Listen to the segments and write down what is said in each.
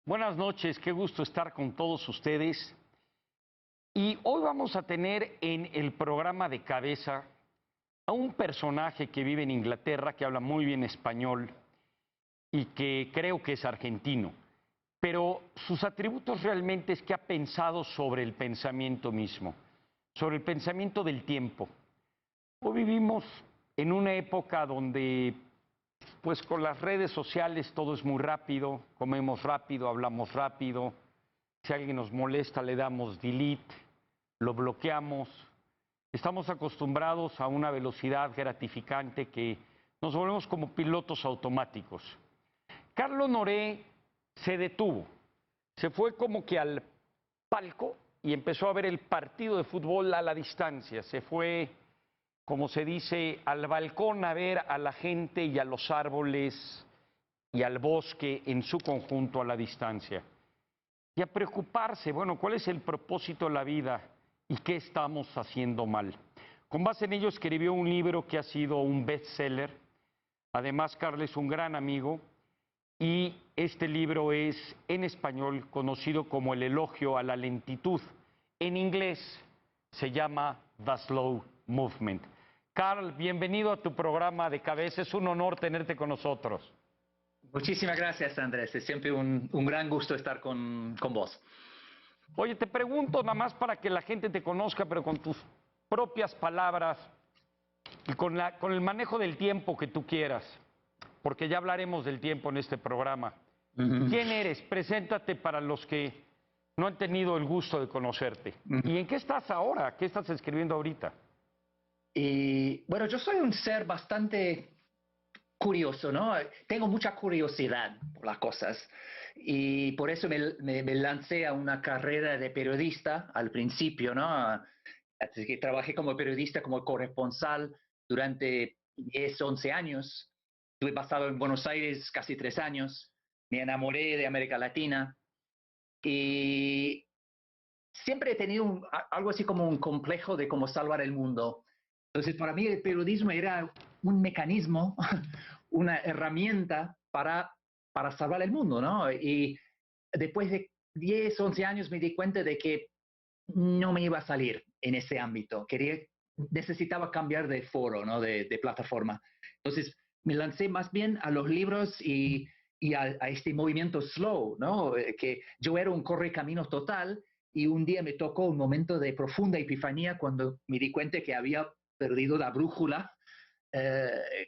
Buenas noches, qué gusto estar con todos ustedes. Y hoy vamos a tener en el programa de cabeza a un personaje que vive en Inglaterra, que habla muy bien español y que creo que es argentino. Pero sus atributos realmente es que ha pensado sobre el pensamiento mismo, sobre el pensamiento del tiempo. Hoy vivimos en una época donde pues con las redes sociales todo es muy rápido, comemos rápido, hablamos rápido, si alguien nos molesta le damos delete, lo bloqueamos. Estamos acostumbrados a una velocidad gratificante que nos volvemos como pilotos automáticos. Carlos Noré se detuvo, se fue como que al palco y empezó a ver el partido de fútbol a la distancia, se fue, como se dice, al balcón a ver a la gente y a los árboles y al bosque en su conjunto a la distancia. Y a preocuparse, bueno, ¿cuál es el propósito de la vida y qué estamos haciendo mal? Con base en ello escribió un libro que ha sido un bestseller. Además, Carlos es un gran amigo y este libro es en español conocido como El elogio a la lentitud. En inglés se llama The Slow Movement. Carl, bienvenido a tu programa de cabeza. Es un honor tenerte con nosotros. Muchísimas gracias, Andrés. Es siempre un gran gusto estar con vos. Oye, te pregunto nada más para que la gente te conozca, pero con tus propias palabras y con el manejo del tiempo que tú quieras, porque ya hablaremos del tiempo en este programa. ¿Quién eres? Preséntate para los que no han tenido el gusto de conocerte. ¿Y en qué estás ahora? ¿Qué estás escribiendo ahorita? Y bueno, yo soy un ser bastante curioso, ¿no? Tengo mucha curiosidad por las cosas y por eso me lancé a una carrera de periodista al principio, ¿no? Así que trabajé como periodista, como corresponsal durante 10, 11 años. Estuve basado en Buenos Aires casi 3 años. Me enamoré de América Latina y siempre he tenido algo así como un complejo de cómo salvar el mundo. Entonces, para mí el periodismo era un mecanismo, una herramienta para salvar el mundo, ¿no? Y después de 10, 11 años me di cuenta de que no me iba a salir en ese ámbito. Necesitaba cambiar de foro, ¿no? De plataforma. Entonces, me lancé más bien a los libros y a este movimiento slow, ¿no? Que yo era un correcaminos total y un día me tocó un momento de profunda epifanía cuando me di cuenta que había perdido la brújula,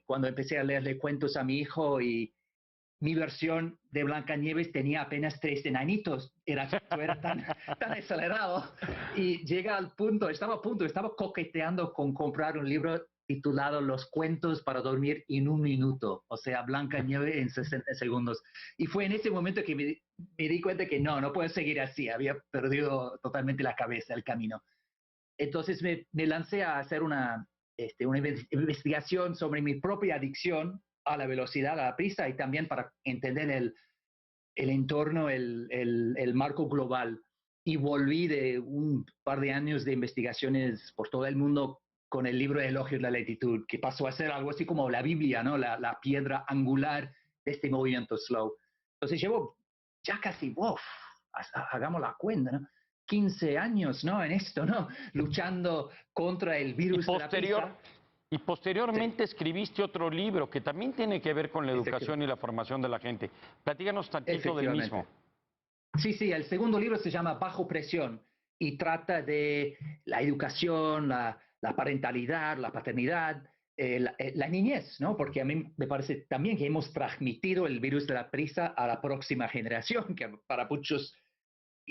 cuando empecé a leerle cuentos a mi hijo y mi versión de Blancanieves tenía apenas 3 enanitos. Yo era tan acelerado y llega al punto, estaba coqueteando con comprar un libro titulado Los cuentos para dormir en un minuto, o sea, Blancanieves en 60 segundos. Y fue en ese momento que me di cuenta que no puedo seguir así, había perdido totalmente la cabeza, el camino. Entonces me lancé a hacer una investigación sobre mi propia adicción a la velocidad, a la prisa y también para entender el entorno, el marco global. Y volví de un par de años de investigaciones por todo el mundo con el libro de Elogio de la Lentitud, que pasó a ser algo así como la Biblia, ¿no? La piedra angular de este movimiento slow. Entonces llevo ya casi, hagamos la cuenta, ¿no? 15 años, ¿no? En esto, ¿no? Luchando contra el Y, virus de la prisa. y posteriormente escribiste otro libro que también tiene que ver con la educación y la formación de la gente. Platícanos tantito del mismo. Efectivamente. Sí, el segundo libro se llama Bajo Presión y trata de la educación, la parentalidad, la paternidad, la niñez, ¿no? Porque a mí me parece también que hemos transmitido el virus de la prisa a la próxima generación, que para muchos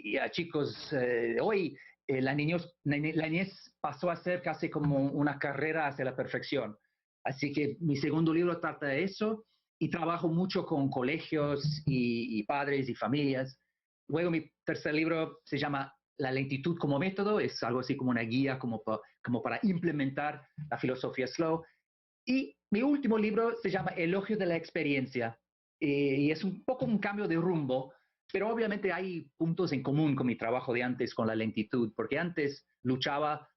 y a chicos hoy la niñez pasó a ser casi como una carrera hacia la perfección. Así que mi segundo libro trata de eso y trabajo mucho con colegios y padres y familias. Luego mi tercer libro se llama La lentitud como método, es algo así como una guía como para implementar la filosofía slow. Y mi último libro se llama Elogio de la experiencia y es un poco un cambio de rumbo, pero obviamente hay puntos en común con mi trabajo de antes con la lentitud, porque antes luchaba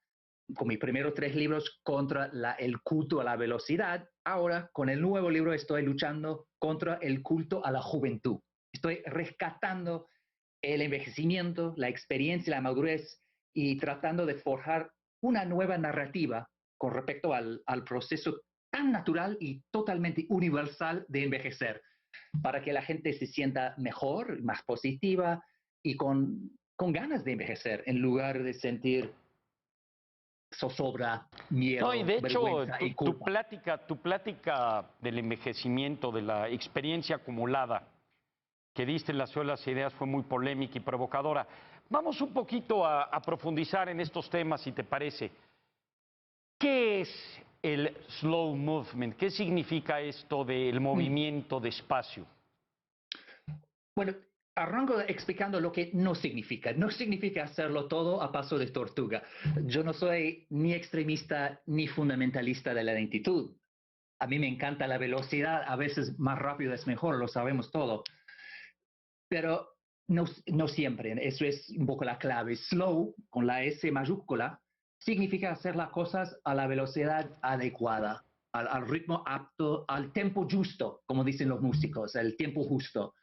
con mis primeros 3 libros contra el culto a la velocidad. Ahora, con el nuevo libro, estoy luchando contra el culto a la juventud. Estoy rescatando el envejecimiento, la experiencia, la madurez y tratando de forjar una nueva narrativa con respecto al proceso tan natural y totalmente universal de envejecer, para que la gente se sienta mejor, más positiva y con ganas de envejecer, en lugar de sentir zozobra, No, y miedo, de hecho, vergüenza y culpa. tu plática del envejecimiento, de la experiencia acumulada que diste en las suelas ideas fue muy polémica y provocadora. Vamos un poquito a profundizar en estos temas, si te parece. ¿Qué es el slow movement? ¿Qué significa esto del Mm. movimiento despacio? Bueno, arranco explicando lo que no significa. No significa hacerlo todo a paso de tortuga. Yo no soy ni extremista ni fundamentalista de la lentitud. A mí me encanta la velocidad, a veces más rápido es mejor, lo sabemos todo. Pero no siempre, eso es un poco la clave. Slow, con la S mayúscula, significa hacer las cosas a la velocidad adecuada, al ritmo apto, al tiempo justo, como dicen los músicos, el tiempo justo.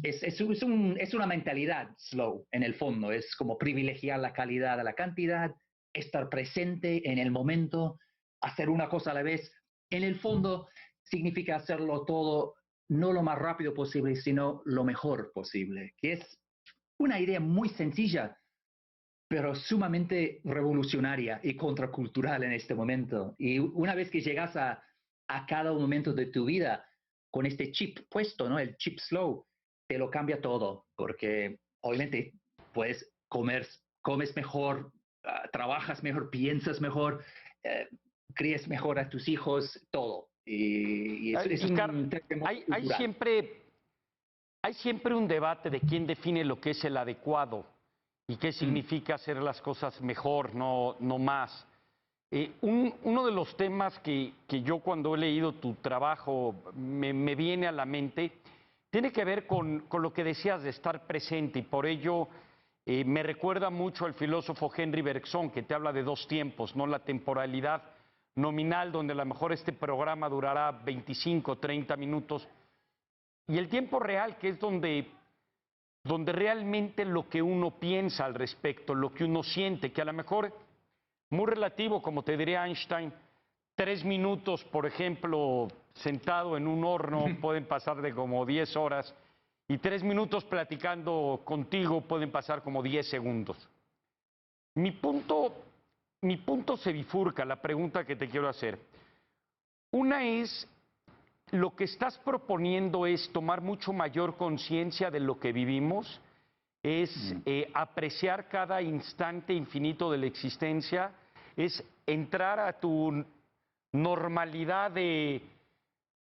Es una mentalidad slow en el fondo, es como privilegiar la calidad a la cantidad, estar presente en el momento, hacer una cosa a la vez. En el fondo significa hacerlo todo no lo más rápido posible, sino lo mejor posible, que es una idea muy sencilla, pero sumamente revolucionaria y contracultural en este momento. Y una vez que llegas a cada momento de tu vida con este chip puesto, ¿no? El chip slow, te lo cambia todo, porque obviamente puedes comes mejor, trabajas mejor, piensas mejor, uh, crías mejor a tus hijos, todo. Y es Icar, un tema hay, hay, cultural. siempre, hay siempre un debate de quién define lo que es el adecuado y qué Mm. significa hacer las cosas mejor, no más. Uno de los temas que yo cuando he leído tu trabajo me viene a la mente tiene que ver con lo que decías de estar presente y por ello me recuerda mucho al filósofo Henry Bergson que te habla de dos tiempos, no la temporalidad nominal donde a lo mejor este programa durará 25, 30 minutos y el tiempo real que es donde realmente lo que uno piensa al respecto, lo que uno siente, que a lo mejor muy relativo, como te diría Einstein, 3 minutos, por ejemplo, sentado en un horno pueden pasar de como 10 horas y 3 minutos platicando contigo pueden pasar como 10 segundos. Mi punto, mi punto se bifurca, la pregunta que te quiero hacer. Una es, lo que estás proponiendo es tomar mucho mayor conciencia de lo que vivimos, es apreciar cada instante infinito de la existencia, es entrar a tu normalidad de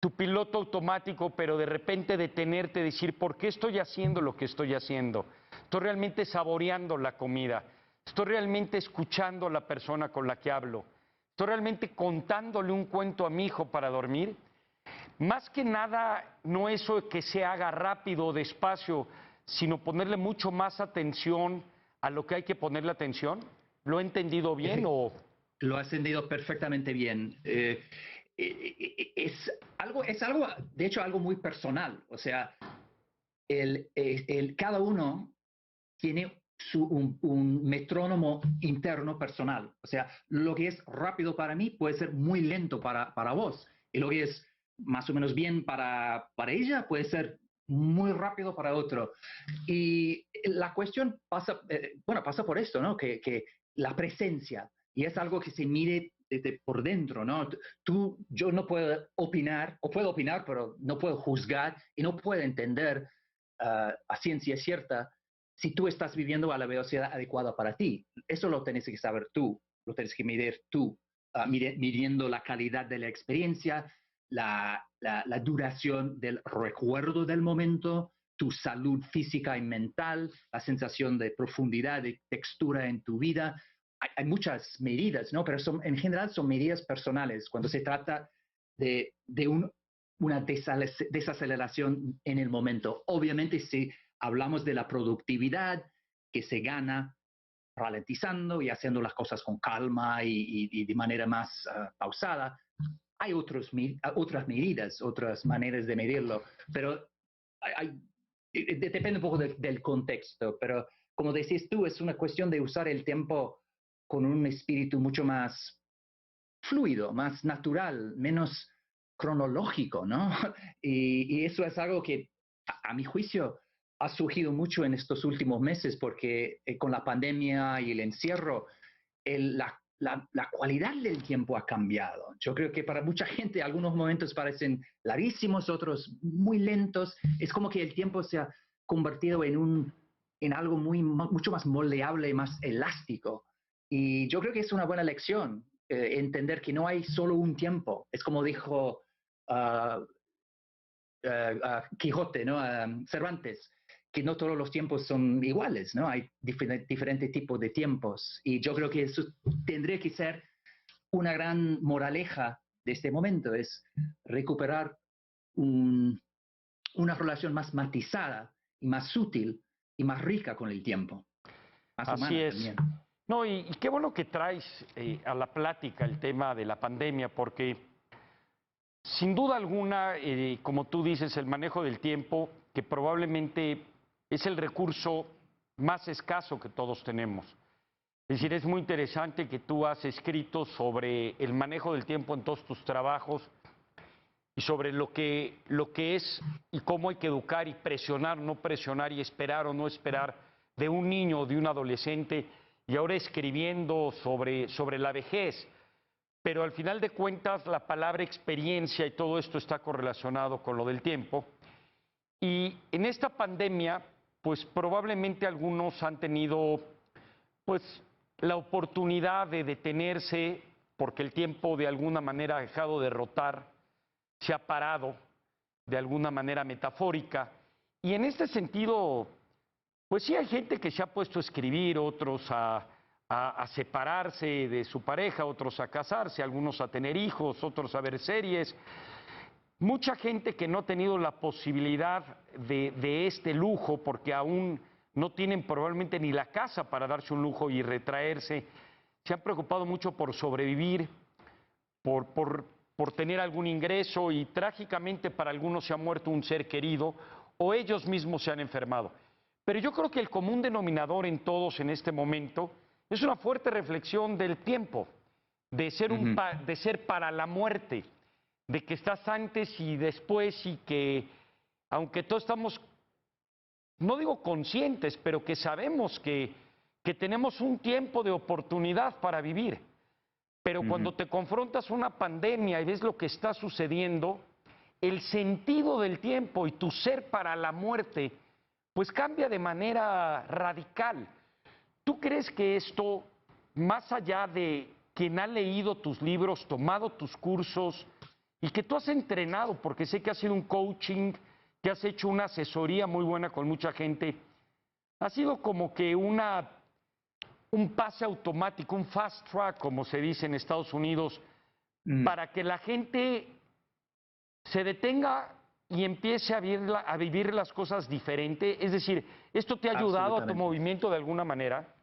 tu piloto automático, pero de repente detenerte, decir, ¿por qué estoy haciendo lo que estoy haciendo? Estoy realmente saboreando la comida, estoy realmente escuchando a la persona con la que hablo, estoy realmente contándole un cuento a mi hijo para dormir. Más que nada, no eso que se haga rápido o despacio, sino ponerle mucho más atención a lo que hay que ponerle atención. ¿Lo he entendido bien o...? Lo has entendido perfectamente bien. Es algo, de hecho, algo muy personal. O sea, cada uno tiene un metrónomo interno personal. O sea, lo que es rápido para mí puede ser muy lento para vos. Y lo que es más o menos bien para ella puede ser muy rápido para otro. Y la cuestión pasa, bueno, pasa por esto, ¿no? Que la presencia, y es algo que se mide desde por dentro, ¿no? Yo no puedo opinar, o puedo opinar, pero no puedo juzgar y no puedo entender a ciencia cierta si tú estás viviendo a la velocidad adecuada para ti. Eso lo tienes que saber tú, lo tienes que medir tú, midiendo la calidad de la experiencia, la duración del recuerdo del momento, tu salud física y mental, la sensación de profundidad, de textura en tu vida. Hay muchas medidas, ¿no? Pero en general son medidas personales cuando se trata de una desaceleración en el momento. Obviamente, si hablamos de la productividad que se gana ralentizando y haciendo las cosas con calma y de manera más pausada, hay otras medidas, otras maneras de medirlo, pero hay depende un poco del contexto, pero como decís tú, es una cuestión de usar el tiempo con un espíritu mucho más fluido, más natural, menos cronológico, ¿no? Y eso es algo que, a mi juicio, ha surgido mucho en estos últimos meses porque con la pandemia y el encierro, la cualidad del tiempo ha cambiado. Yo creo que para mucha gente algunos momentos parecen larguísimos, otros muy lentos. Es como que el tiempo se ha convertido en algo mucho más moldeable, más elástico. Y yo creo que es una buena lección entender que no hay solo un tiempo. Es como dijo uh, Quijote, ¿no? Cervantes, que no todos los tiempos son iguales, ¿no? Hay diferentes tipos de tiempos. Y yo creo que eso tendría que ser una gran moraleja de este momento, es recuperar una relación más matizada y más sutil y más rica con el tiempo, más Así humana es. también. No, y qué bueno que traes a la plática el tema de la pandemia, porque sin duda alguna, como tú dices, el manejo del tiempo, que probablemente es el recurso más escaso que todos tenemos. Es decir, es muy interesante que tú has escrito sobre el manejo del tiempo en todos tus trabajos y sobre lo que es y cómo hay que educar y presionar, no presionar y esperar o no esperar de un niño o de un adolescente, y ahora escribiendo sobre la vejez. Pero al final de cuentas la palabra experiencia y todo esto está correlacionado con lo del tiempo. Y en esta pandemia, pues probablemente algunos han tenido pues la oportunidad de detenerse porque el tiempo de alguna manera ha dejado de rotar, se ha parado de alguna manera metafórica. Y en este sentido, pues sí hay gente que se ha puesto a escribir, otros a separarse de su pareja, otros a casarse, algunos a tener hijos, otros a ver series. Mucha gente que no ha tenido la posibilidad de este lujo, porque aún no tienen probablemente ni la casa para darse un lujo y retraerse, se han preocupado mucho por sobrevivir, por tener algún ingreso y trágicamente para algunos se ha muerto un ser querido o ellos mismos se han enfermado. Pero yo creo que el común denominador en todos en este momento es una fuerte reflexión del tiempo, de ser, de ser para la muerte, de que estás antes y después y que aunque todos estamos, no digo conscientes, pero que sabemos que tenemos un tiempo de oportunidad para vivir. Pero cuando te confrontas a una pandemia y ves lo que está sucediendo, el sentido del tiempo y tu ser para la muerte, pues cambia de manera radical. ¿Tú crees que esto, más allá de quien ha leído tus libros, tomado tus cursos y que tú has entrenado, porque sé que has sido un coaching, que has hecho una asesoría muy buena con mucha gente, ha sido como que un pase automático, un fast track, como se dice en Estados Unidos, para que la gente se detenga y empiece a vivir las cosas diferente? Es decir, ¿esto te ha ayudado a tu movimiento de alguna manera?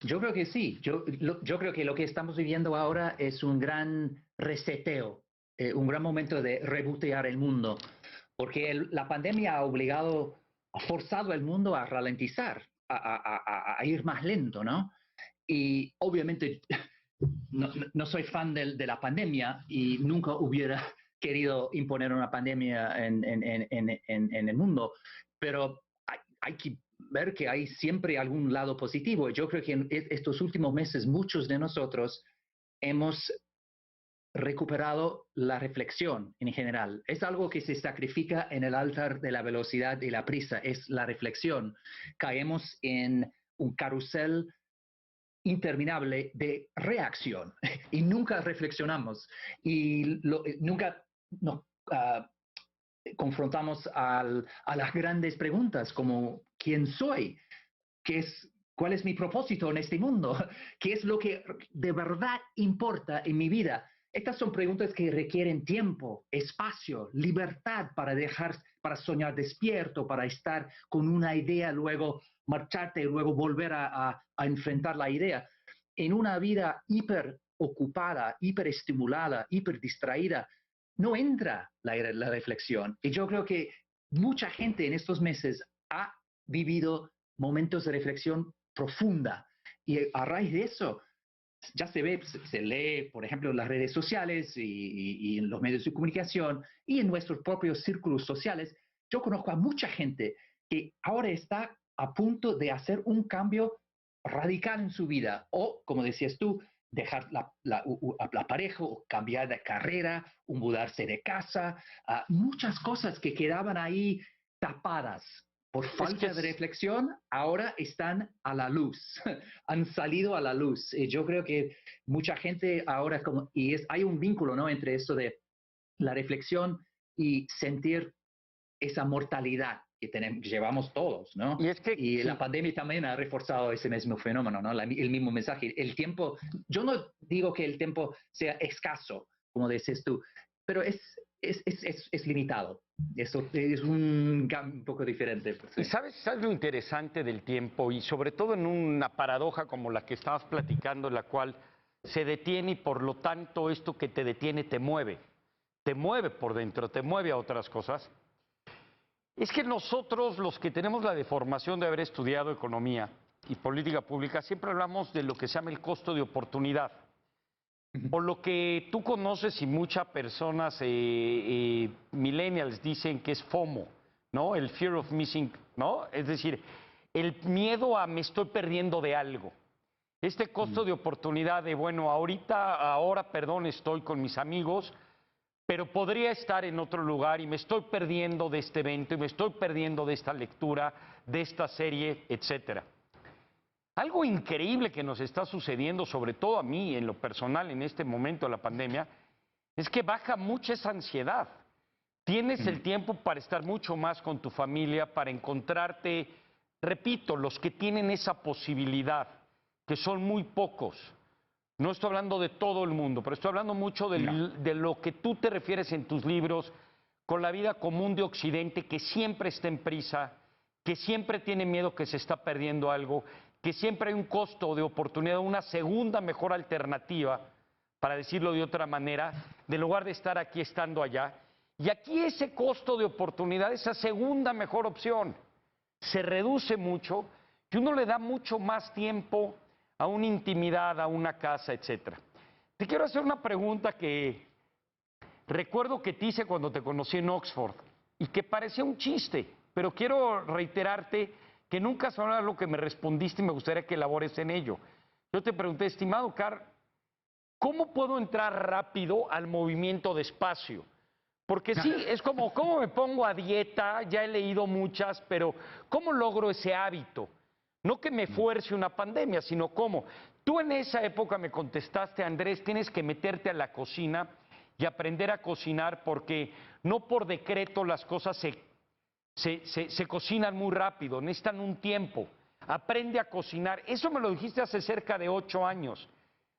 Yo creo que sí. Yo creo que lo que estamos viviendo ahora es un gran reseteo, un gran momento de rebotear el mundo, porque la pandemia ha forzado al mundo a ralentizar, a ir más lento, ¿no? Y obviamente no soy fan de la pandemia y nunca hubiera querido imponer una pandemia en el mundo, pero hay que ver que hay siempre algún lado positivo. Yo creo que en estos últimos meses muchos de nosotros hemos recuperado la reflexión en general. Es algo que se sacrifica en el altar de la velocidad y la prisa, es la reflexión. Caemos en un carrusel interminable de reacción y nunca reflexionamos y nunca nos confrontamos a las grandes preguntas como ¿quién soy? ¿Cuál es mi propósito en este mundo? ¿Qué es lo que de verdad importa en mi vida? Estas son preguntas que requieren tiempo, espacio, libertad para soñar despierto, para estar con una idea, luego marcharte y luego volver a enfrentar la idea. En una vida hiper ocupada, hiper estimulada, hiper distraída, no entra la reflexión. Y yo creo que mucha gente en estos meses ha vivido momentos de reflexión profunda y a raíz de eso ya se ve, se lee, por ejemplo, en las redes sociales y en los medios de comunicación y en nuestros propios círculos sociales. Yo conozco a mucha gente que ahora está a punto de hacer un cambio radical en su vida o, como decías tú, dejar la pareja o cambiar de carrera, o mudarse de casa, muchas cosas que quedaban ahí tapadas por Es que falta de reflexión, ahora están a la luz, han salido a la luz. Y yo creo que mucha gente ahora, hay un vínculo, ¿no?, entre eso de la reflexión y sentir esa mortalidad que llevamos todos, ¿no? y es que Y la sí. pandemia también ha reforzado ese mismo fenómeno, ¿no? El mismo mensaje. El tiempo, yo no digo que el tiempo sea escaso, como dices tú, pero es limitado. Eso es un poco diferente. Pues, Y sí. sabes lo interesante del tiempo, y sobre todo en una paradoja como la que estabas platicando, en la cual se detiene y por lo tanto esto que te detiene te mueve por dentro, te mueve a otras cosas. Es que nosotros, los que tenemos la deformación de haber estudiado economía y política pública, siempre hablamos de lo que se llama el costo de oportunidad. Por lo que tú conoces y muchas personas millennials dicen que es FOMO, ¿no? El fear of missing, ¿no? Es decir, el miedo a me estoy perdiendo de algo. Este costo de oportunidad de, bueno, ahora, perdón, estoy con mis amigos, pero podría estar en otro lugar y me estoy perdiendo de este evento y me estoy perdiendo de esta lectura, de esta serie, etcétera. Algo increíble que nos está sucediendo, sobre todo a mí en lo personal en este momento de la pandemia, es que baja mucha esa ansiedad. Tienes el tiempo para estar mucho más con tu familia, para encontrarte, repito, los que tienen esa posibilidad, que son muy pocos. No estoy hablando de todo el mundo, pero estoy hablando mucho No. de lo que tú te refieres en tus libros, con la vida común de Occidente, que siempre está en prisa, que siempre tiene miedo que se está perdiendo algo, que siempre hay un costo de oportunidad, una segunda mejor alternativa, para decirlo de otra manera, de lugar de estar aquí estando allá. Y aquí ese costo de oportunidad, esa segunda mejor opción, se reduce mucho y uno le da mucho más tiempo a una intimidad, a una casa, etcétera. Te quiero hacer una pregunta que recuerdo que te hice cuando te conocí en Oxford y que parecía un chiste, pero quiero reiterarte que nunca sonó lo que me respondiste y me gustaría que elabores en ello. Yo te pregunté, estimado Carl, ¿cómo puedo entrar rápido al movimiento despacio? Porque sí, es como, ¿cómo me pongo a dieta? Ya he leído muchas, pero ¿cómo logro ese hábito? No que me fuerce una pandemia, sino cómo. Tú en esa época me contestaste, Andrés, tienes que meterte a la cocina y aprender a cocinar porque no por decreto las cosas se cocinan muy rápido, necesitan un tiempo. Aprende a cocinar. Eso me lo dijiste hace cerca de 8 años.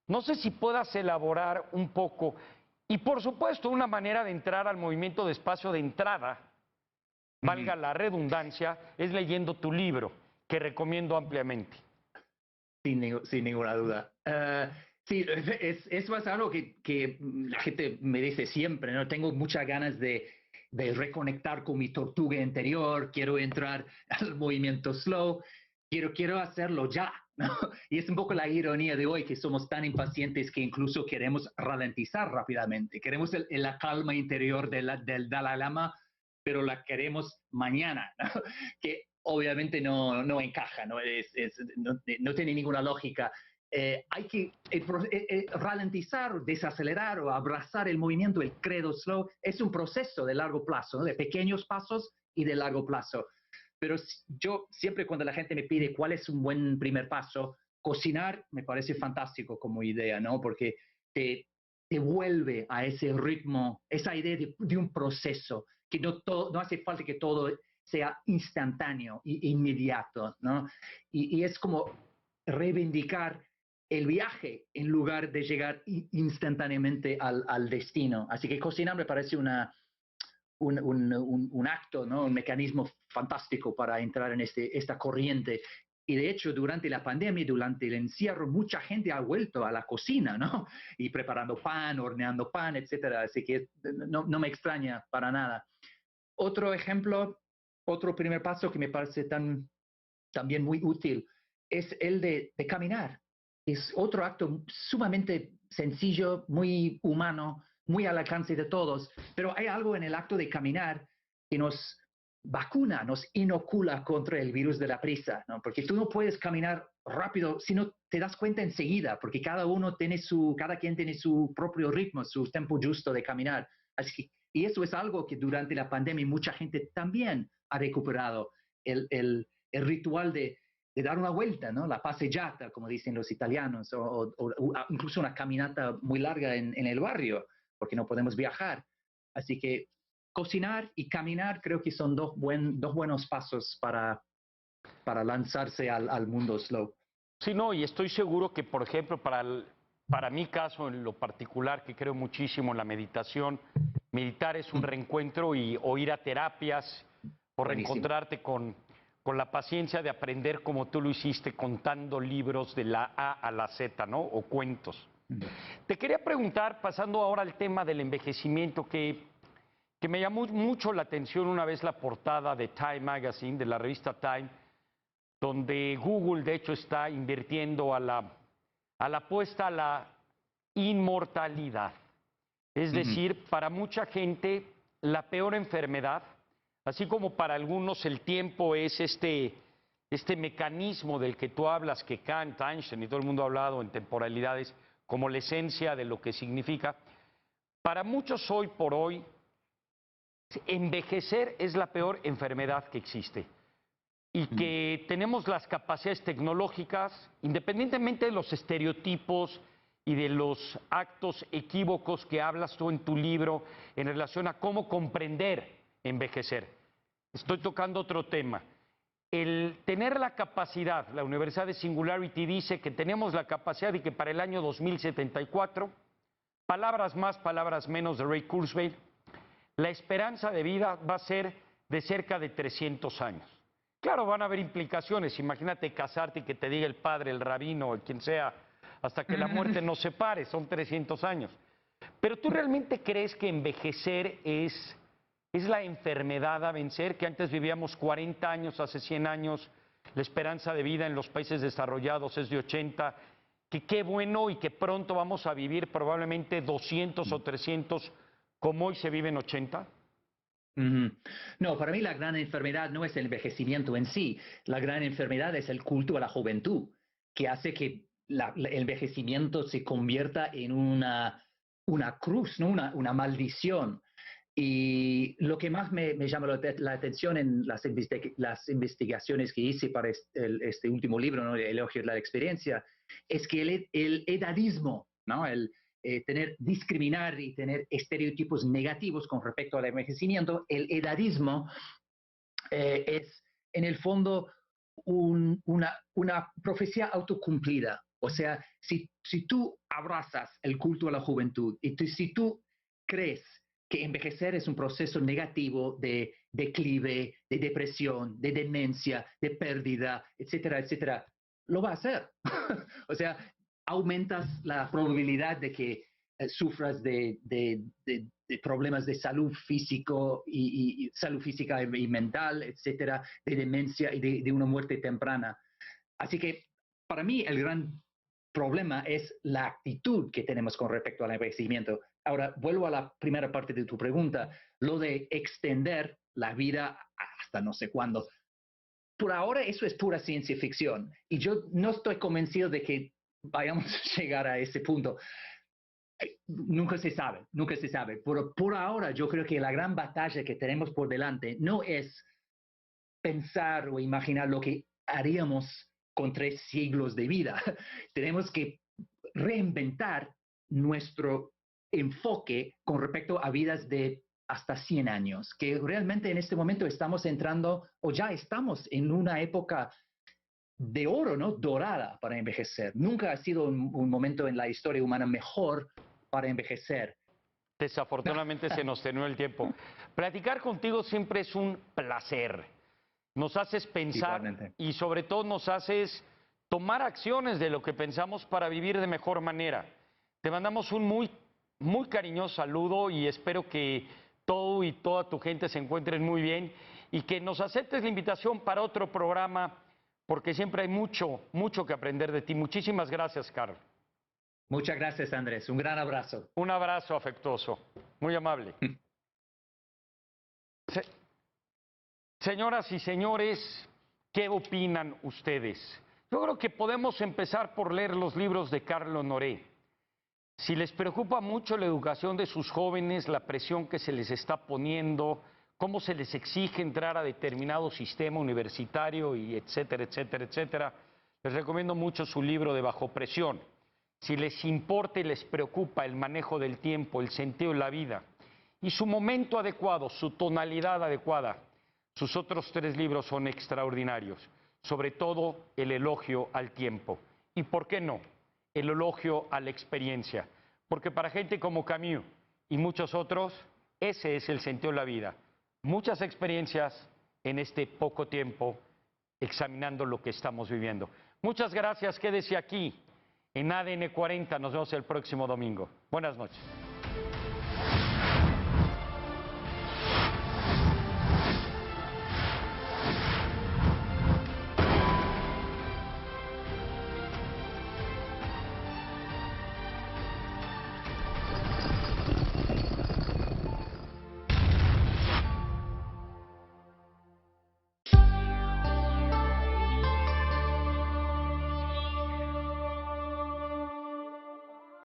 No sé si puedas elaborar un poco. Y por supuesto, una manera de entrar al movimiento de espacio de entrada, valga la redundancia, es leyendo tu libro, que recomiendo ampliamente. Sin ninguna duda. Sí, es más algo que la gente me dice siempre, ¿no? Tengo muchas ganas de reconectar con mi tortuga interior, quiero entrar al movimiento slow, quiero hacerlo ya, ¿no? Y es un poco la ironía de hoy, que somos tan impacientes que incluso queremos ralentizar rápidamente, queremos la calma interior del Dalai Lama, pero la queremos mañana, ¿no? Que obviamente no encaja, no tiene ninguna lógica. Hay que ralentizar, desacelerar o abrazar el movimiento, el credo slow, es un proceso de largo plazo, ¿no?, de pequeños pasos y de largo plazo. Pero yo siempre cuando la gente me pide cuál es un buen primer paso, cocinar me parece fantástico como idea, ¿no? Porque te vuelve a ese ritmo, esa idea de un proceso, que no hace falta que todo sea instantáneo e inmediato, ¿no? Y es como reivindicar el viaje en lugar de llegar instantáneamente al destino. Así que cocinar me parece un acto, ¿no?, un mecanismo fantástico para entrar en esta corriente. Y de hecho, durante la pandemia, durante el encierro, mucha gente ha vuelto a la cocina, ¿no? Y preparando pan, horneando pan, etcétera. Así que no me extraña para nada. otro ejemplo, otro primer paso que me parece también muy útil es el de caminar. Es otro acto sumamente sencillo, muy humano, muy al alcance de todos, pero hay algo en el acto de caminar que nos vacuna, nos inocula contra el virus de la prisa, ¿no? Porque tú no puedes caminar rápido si no te das cuenta enseguida, porque cada quien tiene su propio ritmo, su tiempo justo de caminar. Y eso es algo que durante la pandemia mucha gente también ha recuperado, el ritual de dar una vuelta, ¿no? La passeggiata, como dicen los italianos, o incluso una caminata muy larga en el barrio, porque no podemos viajar. Así que cocinar y caminar creo que son dos buenos pasos para lanzarse al mundo slow. Sí, no, y estoy seguro que, por ejemplo, para mi caso en lo particular, que creo muchísimo en la meditación, meditar es un reencuentro o ir a terapias o Buenísimo. reencontrarte con la paciencia de aprender como tú lo hiciste contando libros de la A a la Z, ¿no? O cuentos. Te quería preguntar, pasando ahora al tema del envejecimiento, que me llamó mucho la atención una vez la portada de Time Magazine, de la revista Time, donde Google de hecho está invirtiendo a la apuesta a la inmortalidad. Es decir, para mucha gente la peor enfermedad, así como para algunos el tiempo es este mecanismo del que tú hablas, que Kant, Einstein y todo el mundo ha hablado en temporalidades, como la esencia de lo que significa. Para muchos hoy por hoy, envejecer es la peor enfermedad que existe y que tenemos las capacidades tecnológicas, independientemente de los estereotipos y de los actos equívocos que hablas tú en tu libro en relación a cómo comprender envejecer. Estoy tocando otro tema. El tener la capacidad, la Universidad de Singularity dice que tenemos la capacidad de que para el año 2074, palabras más, palabras menos de Ray Kurzweil, la esperanza de vida va a ser de cerca de 300 años. Claro, van a haber implicaciones. Imagínate casarte y que te diga el padre, el rabino, o quien sea, hasta que la muerte nos separe, son 300 años. Pero ¿tú realmente crees que envejecer es la enfermedad a vencer? Que antes vivíamos 40 años, hace 100 años, la esperanza de vida en los países desarrollados es de 80, que qué bueno y que pronto vamos a vivir probablemente 200 o 300 como hoy se vive en 80. No, para mí la gran enfermedad no es el envejecimiento en sí, la gran enfermedad es el culto a la juventud, que hace que el envejecimiento se convierta en una cruz, ¿no? Una maldición. Y lo que más me llama la atención en las investigaciones que hice para este último libro, ¿no? El elogio de la experiencia, es que el edadismo, ¿no? Discriminar y tener estereotipos negativos con respecto al envejecimiento, el edadismo es en el fondo una profecía autocumplida. O sea, si tú abrazas el culto a la juventud y si tú crees que envejecer es un proceso negativo de declive, de depresión, de demencia, de pérdida, etcétera, etcétera, lo va a hacer. O sea, aumentas la probabilidad de que sufras de problemas de salud físico y salud física y mental, etcétera, de demencia y de una muerte temprana. Así que para mí el gran problema es la actitud que tenemos con respecto al envejecimiento. Ahora, vuelvo a la primera parte de tu pregunta, lo de extender la vida hasta no sé cuándo. Por ahora eso es pura ciencia ficción y yo no estoy convencido de que vayamos a llegar a ese punto. Nunca se sabe, nunca se sabe. Por ahora yo creo que la gran batalla que tenemos por delante no es pensar o imaginar lo que haríamos con 3 siglos de vida. Tenemos que reinventar nuestro enfoque con respecto a vidas de hasta 100 años, que realmente en este momento estamos entrando o ya estamos en una época de oro, ¿no? Dorada para envejecer. Nunca ha sido un momento en la historia humana mejor para envejecer. Desafortunadamente se nos terminó el tiempo. Platicar contigo siempre es un placer. Nos haces pensar Igualmente. y sobre todo nos haces tomar acciones de lo que pensamos para vivir de mejor manera. Te mandamos un muy, muy cariñoso saludo y espero que tú y toda tu gente se encuentren muy bien y que nos aceptes la invitación para otro programa, porque siempre hay mucho, mucho que aprender de ti. Muchísimas gracias, Carl. Muchas gracias, Andrés. Un gran abrazo. Un abrazo afectuoso, muy amable. Señoras y señores, ¿qué opinan ustedes? Yo creo que podemos empezar por leer los libros de Carl Honoré. Si les preocupa mucho la educación de sus jóvenes, la presión que se les está poniendo, cómo se les exige entrar a determinado sistema universitario y etcétera, etcétera, etcétera, les recomiendo mucho su libro de Bajo Presión. Si les importa y les preocupa el manejo del tiempo, el sentido de la vida y su momento adecuado, su tonalidad adecuada, sus otros 3 libros son extraordinarios, sobre todo el elogio al tiempo. ¿Y por qué no? El elogio a la experiencia. Porque para gente como Camus y muchos otros, ese es el sentido de la vida. Muchas experiencias en este poco tiempo examinando lo que estamos viviendo. Muchas gracias, quédese aquí en ADN 40. Nos vemos el próximo domingo. Buenas noches.